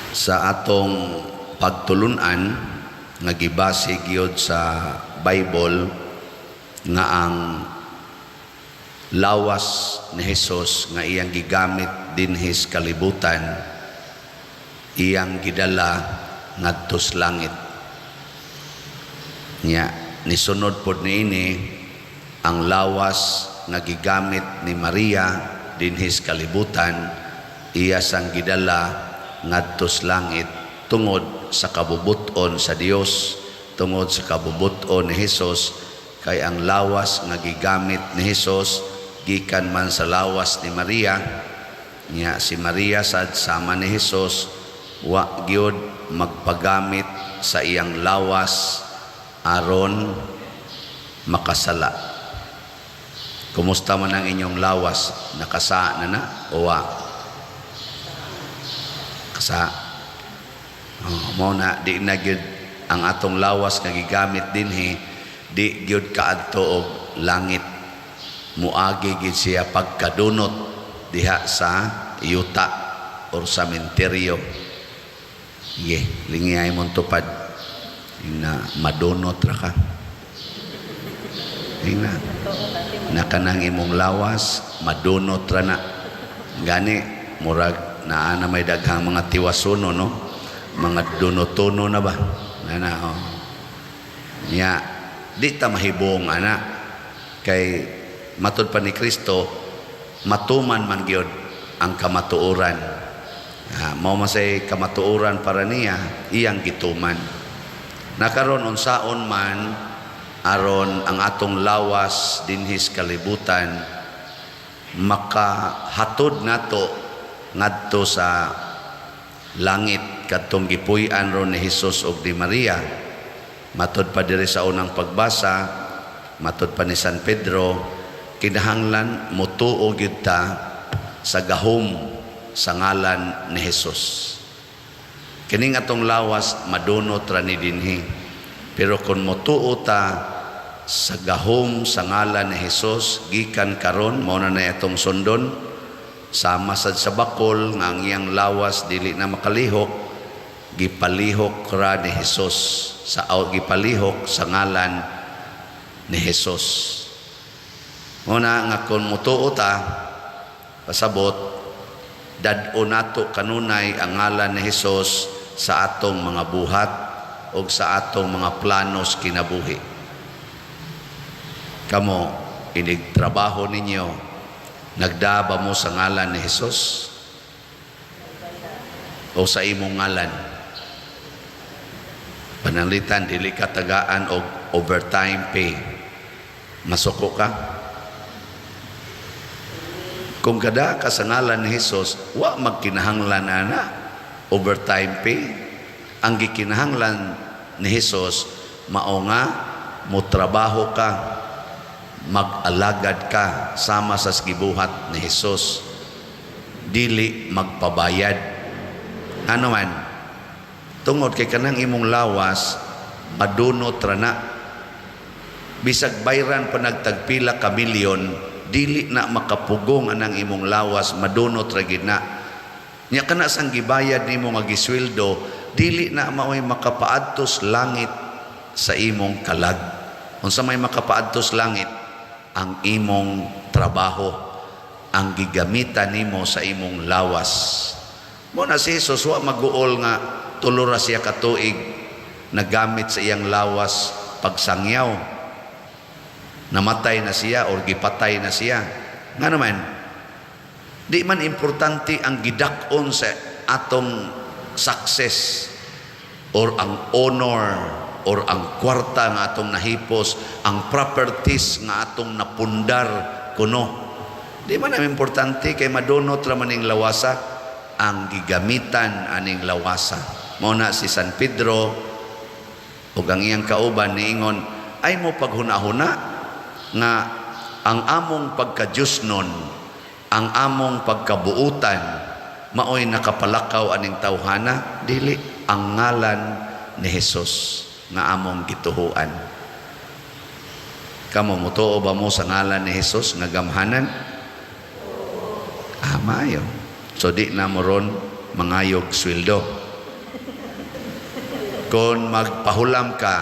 sa atong pagtulunan nga gibase gyud sa Bible nga ang lawas ni Hesus nga iyang gigamit dinhi sa kalibutan iyang gidala ngadto sa langit. Nya nisunod pod niini ang lawas nga gigamit ni Maria dinhi sa kalibutan iya sang gidala ngadto sa langit tungod sa kabubuton sa Dios, tungod sa kabubuton ni Hesus. Kay ang lawas nga gigamit ni Hesus gikan man sa lawas ni Maria. Nya si Maria sad sama ni Hesus wa gyud magpagamit sa iyang lawas aron makasala. Kumusta man ang inyong lawas? Nakasa na o wa? Kasa. Mao na di na gyud ang atong lawas nga gigamit dinhi, di gyud kaadto og langit. Muagi gid siya pagkadunot diha sa yuta or sa sementeryo. Lingiyay mong tupad na madunot ra ka. Ina na kanang imong lawas madunot ra na. Gani murag naa na may daghang mga tiwasuno, no? Mga dunotono na ba? Nya di ta mahibong ana kay matud pa ni Kristo matuman man gyud ang kamatuoran. Mao masay kamatuoran para niya iyang gituman. Nakaron unsaon man aron ang atong lawas dinhi sa kalibutan makahatod nato ngadto sa langit kadtong gipuy-an ron ni Hesus ug ni Maria. Matud pa diri sa unang pagbasa, matud pa ni San Pedro, kinahanglan motuo gyud ta sa gahom sa ngalan ni Hesus. Kining atong lawas madunot ra ni dinhi. Pero kung motuo ta sa gahom sa ngalan ni Hesus gikan karon mao na itong sundon sama sad sa bakol nga ang iyang lawas dili na makalihok, gipalihok ra ni Hesus sa gipalihok sa ngalan ni Hesus. Muna nga kung mutuo ta pasabot dad-o nato kanunay ang ngalan ni Hesus sa atong mga buhat o sa atong mga planos kinabuhi. Kamo inig trabaho ninyo nagdaba mo sa ngalan ni Hesus o sa imong ngalan? Pananglitan dili ka tagaan og overtime pay. Masuko ka? Kung kada ka sa ngalan ni Hesus, wa magkinahanglan na overtime pay. Ang gikinahanglan ni Hesus mao nga motrabaho ka, mag-alagad ka sama sa gibuhat ni Hesus, dili magpabayad. Ano man tungod kay kanang imong lawas madunot ra na, bisag bayran pa nagtagpila ka milyon dili na makapugong anang imong lawas madunot ra gid na. Nya kana sang gibayad nimo nga gisweldo dili na maoy makapaadtos langit sa imong kalag. Unsa may makapaadtos langit? Ang imong trabaho, ang gigamitan nimo sa imong lawas. Mo na si Jesus wa maguol nga tulo ra siya ka tuig nagamit sa iyang lawas pagsangyaw. Namatay na siya or gipatay na siya. Nga naman, di man importante ang gidak-on sa atong success or ang honor or ang kwarta nga atong nahipos, ang properties nga atong napundar kuno. Di man ang importante kay madunot ra maning lawasa ang gigamitan aning lawasa. Mao na si San Pedro ug ang iyang kauban niingon ay mo paghuna-huna nga ang among pagka-Diosnon, ang among pagkabuutan maoy nakapalakaw aning tawhana, dili ang ngalan ni Hesus nga among gituhuan. Kamo mutuo ba mo sa ngalan ni Hesus nga gamhanan? Mayo. So di na mo ron mangayog sweldo. Kung magpahulam ka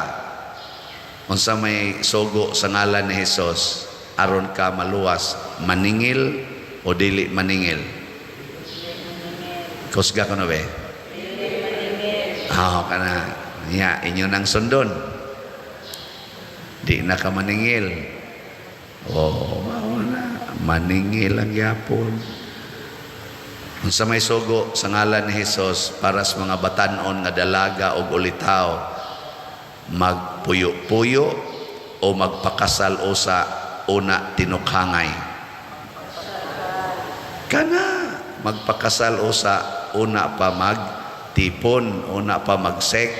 unsa may sugo sa ngalan ni Hesus aron ka maluwas, maningil o dili maningil? Kusga ko na ba? Kana niya inyo nang sundon. Di na ka maningil. Maningil ang yapon. Unsa may sugo sa ngalan ni Hesus para sa mga batanon nga dalaga o ulitaw, magpuyo-puyo o magpakasal usa una tinukhangay. Kana magpakasal usa una pa magtipon, una pa mag-sex.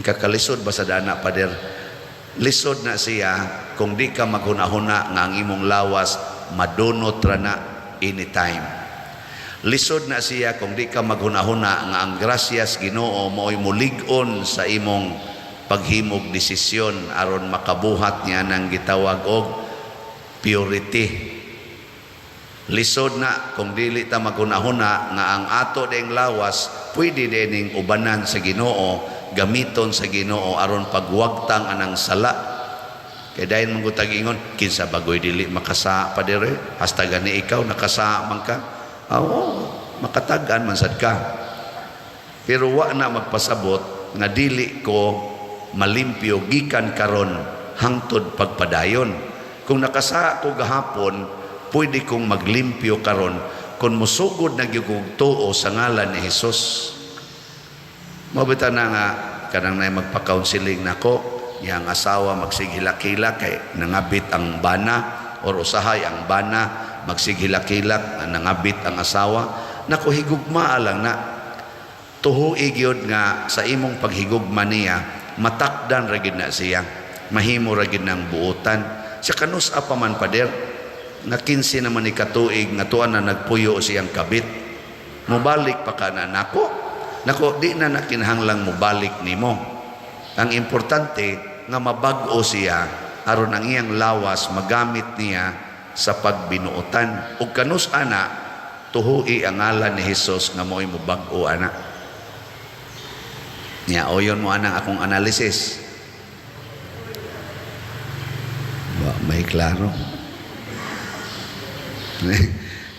Kalisod ba sa dana pader? Lisod na siya kung di ka maghuna-huna nga ang imong lawas madunot ra na anytime. Lisod na siya kung di ka maghuna-huna nga ang grasyas Ginoo mo'y mulig-on sa imong paghimog desisyon aron makabuhat niya ng gitawag og purity. Lisod na kung dili ta maghuna-huna nga ang ato ding lawas pwede dining ubanan sa Ginoo, gamiton sa Ginoo aron pagwagtang anang sala. Kaya dahil manggutag ingon, kinsa bagoy dili makasa pa dire, hasta gani ikaw nakasa man ka. Makatagan man sad ka. Pero wa na magpasabot nga dili ko malimpyo gikan karon hangtod pagpadayon. Kung nakasa ko gahapon, pwede kong maglimpyo karon kung musugod na gyud tuo sa ngalan ni Hesus. Mabita na nga kanang nay magpa-counseling nako, yang asawa magsighilak-hilak kay nangabit ang bana or usahay ang bana magsighilak-hilak nangabit ang asawa. Nako higugma lang na tuhuig yun nga sa imong paghigugma niya matakdan ra gid na siya, mahimo ra gid ng buotan sa kanus pa man pader nga 15 naman ni katuig nga tuan na nagpuyo siyang kabit, mubalik pa ka na nako di na nakinahanglang mubalik nimo. Ang importante nga mabag-o siya aron ang iyang lawas magamit niya sa pagbinuotan. Ug kanus ana tuhui ang ngalan ni Hesus nga mo'y mubag-o ana. Nya oyon mo anang akong analysis. May klaro.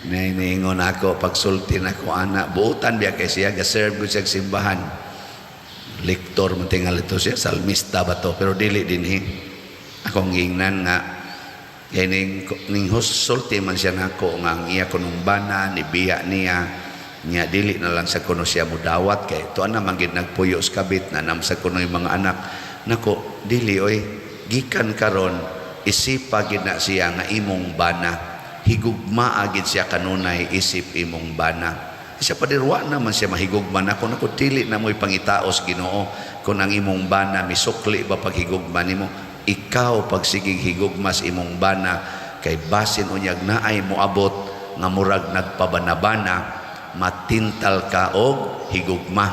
Naingon ako pagsulti nako ana buotan biya kay siya ga-serve ko sa simbahan. Lektor man tingal ito siya, salmista ba to, pero dili dinhi. Akong ingnan nga kay ning sulti man siya nako nga ang iya kunong bana ni biya niya nya dili na lang sa kuno siya mudawat kay tuan na man gid nagpuyo sa kabit na nam sa kuno yung mga anak. Nako dili oy gikan karon isipa gid na siya nga imong bana, higugma agid siya kanunay isip imong bana. Siya padirwa naman siya mahigugma na kung ako dili na mo'y pangitaos Ginoo kung ang imong bana misukli ba paghigugma nimo, ikaw pagsigig higugma sa imong bana kay basin unyag naay moabot nga murag nagpabanabana matintal ka og higugma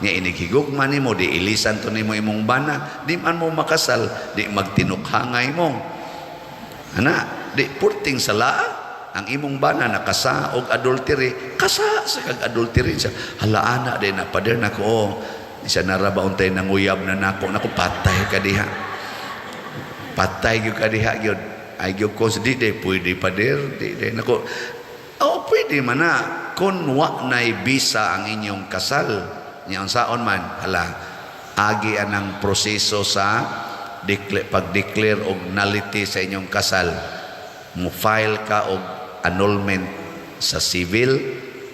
niya inig higugma nimo di ilisan to nimo imong bana, di man mo makasal, di magtinukhangay mo ana, di purting sala ang imong bana nakasa og adultery, kasa sa kag adultery siya. Halaana din na pader nako siya narabaon tay nanguyab na nako patay ka diha. Patay gyud ka diha gyud. Ay gyud ko di pwede pader, di nako. Pwede man na kun wa nay bisa ang inyong kasal. Nya unsaon man hala agi anang proseso sa pag-declare og nullity sa inyong kasal. Mo file ka og annulment sa civil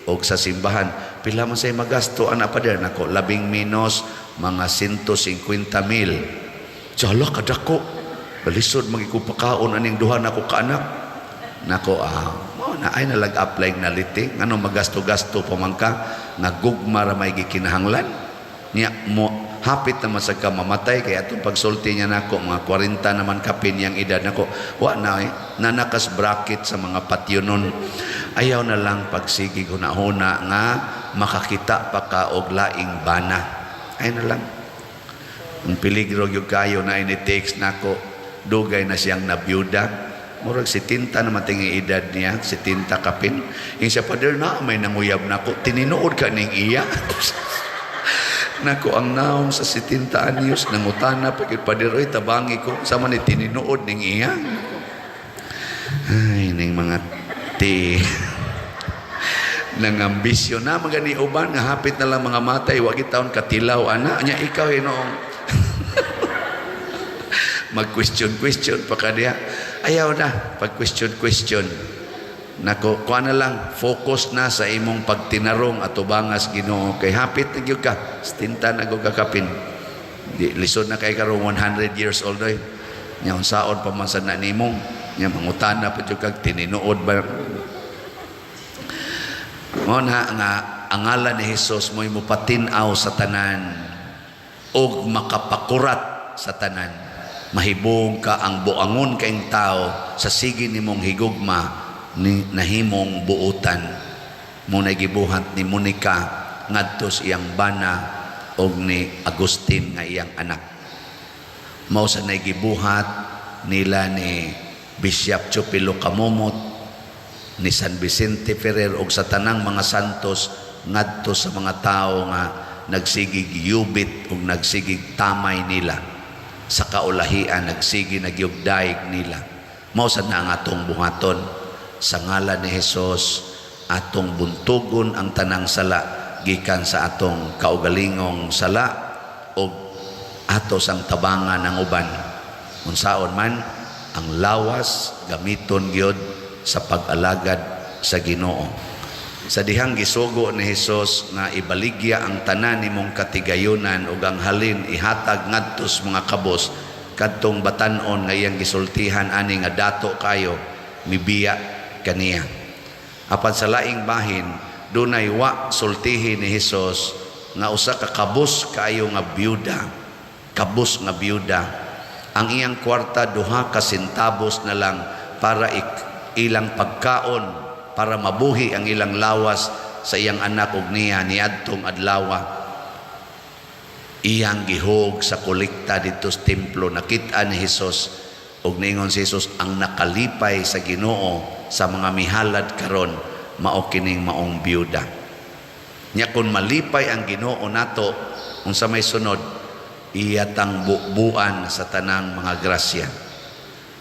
o sa simbahan. Pila man say magasto ana pa der nako labing menos mga 150,000. Jala kadako. Balisod magikupakaon aning duha nako ka anak. Nako mo na ay nalag apply na liti ngano magasto-gasto pa man ka nagugma ra may gikinahanglan. Nya mo hapit naman sa ka mamatay kaya itong pagsulti niya nako mga 40 naman kapin yang edad nako wa na nanakas bracket sa mga patyonon. Ayaw na lang pagsigi hunahuna nga makakita pa ka og laing bana. Ay na lang ang peligro gyud kayo na ini text nako dugay na siyang nabiyuda murag 70 naman tingi edad niya 70 kapin insa pader na may nanguyab nako tininuod ka ning iya. Nako ang naong sa 70 anyos nangutana pagit padiroy tabangi ko sama ni tininuod ning iya. Ay ning mga nangambisyon na magani uban nga hapit na lang mga matay wa gitaon katilaw ana nya ikaw noong mag-question pa kaniya. Ayaw na pag question. Nako kuha na lang focus na sa imong pagtinarong at ubangas Ginoo kay hapit na gyud ka stinta na gyud kakapin di lisod na kay karon 100 years old oy nya unsaon pa man sad na nimong nya mangutana pa gyud kag tininuod ba mo na nga ang ngalan ni Hesus mo'y mupatinaw sa tanan og makapakurat sa tanan mahibong ka ang buangon kaing tao sa sige nimong higugma ni nahimong buutan mo nagibuhat ni Monica ngadto sa iyang bana og ni Agustin nga iyang anak mao sa nagibuhat nila ni Bishop Chupilo Kamomot ni San Vicente Ferrer og sa tanang mga santos ngadto sa mga tao nga nagsigig yubit ug nagsigig tamay nila sa kaulahian nagsigi nagyugdaig nila mao sa na nga atong buhaton sa ngalan ni Hesus atong buntugon ang tanang sala gikan sa atong kaugalingong sala o ato sang tabangan ng uban unsaon man ang lawas gamiton gyud sa pag-alagad sa Ginoo sa dihang gisugo ni Hesus nga ibaligya ang tanan nimong katigayunan ug ang halin ihatag ngadto sa mga kabos kadtong batan-on nga iyang gisultihan ani nga dato kayo mibiya kaniya apan sa laing bahin dunay wa sultihi ni Hesus nga usa ka kabus kaayo nga byuda ang iyang kwarta duha ka sentabos na lang para ilang pagkaon para mabuhi ang ilang lawas sa iyang anak ug niya niadtong adlaw iyang gihog sa kolekta dito sa templo nakit-an ni Hesus ug ningon si Hesus ang nakalipay sa Ginoo sa mga mihalad karon mao kining maong byuda nya kun malipay ang Ginoo nato unsa may sunod iyatang buuan sa tanang mga grasya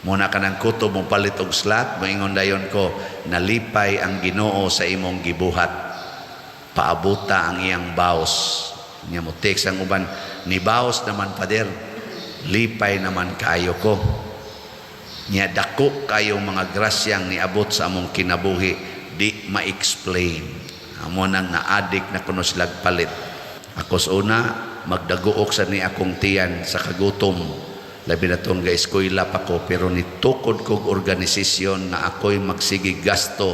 muna kanang kutob mo palit og slat moingon dayon ko nalipay ang Ginoo sa imong gibuhat paabuta ang iyang baos nya mo text ang uban ni baos naman pader lipay naman kaayo ko nya dako kayong mga grasyang niabot sa among kinabuhi di ma-explain amo nang naadik na kuno silag palit ako sa una magdaguok sa ni akong tiyan sa kagutom labi na tong ga-eskwela pa ko pero nitukod kog organisasyon na ako'y magsigig gasto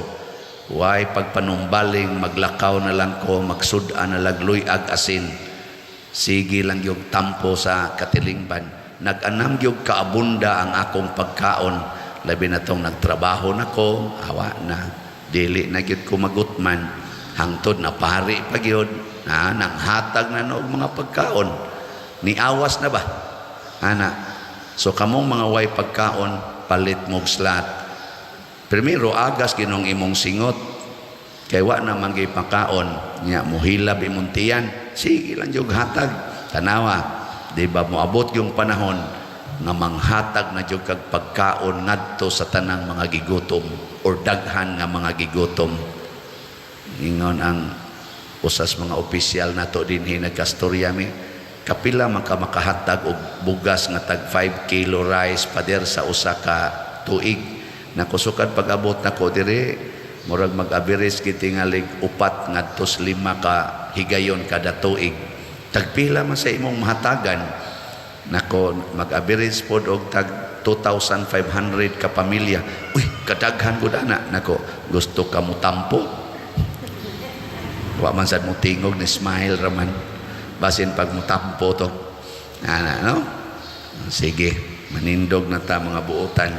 way pagpanumbaling maglakaw na lang ko magsudan na lagloy ag asin sige lang yung tampo sa katilingban nag-anam yung kaabunda ang akong pagkaon labi na tong nagtrabaho na ko awa na dili na gyud ko magutman hangtod na pari pa gyud nang hatag na og mga pagkaon ni awas na ba ana so kamong mga way pagkaon palit mo slat primero agas ginong imong singot kay wa na manggay pagkaon nya muhilab imong tiyan sige lang jud hatag tanawa di ba moabot yung panahon nga manghatag na jud kag pagkaon ngadto sa tanang mga gigutom or daghan nga mga gigutom ingon ang usas mga opisyal nato dinhi nagkastorya mi kapila makahatag og bugas nga tag 5 kilo rice pader sa usa ka tuig nakusukad pag-abot nako dire murag mag-average gitingalig 4 ngadto 5 ka higayon kada tuig tagpila man sa imong mahatagan nako mag-average pod og tag 2,500 ka pamilya uy kadaghan gud ana nako gusto ka mo tampo wa man sad mo tingog ni smile raman basin pag mo tampo to ana no sige manindog na ta mga buotan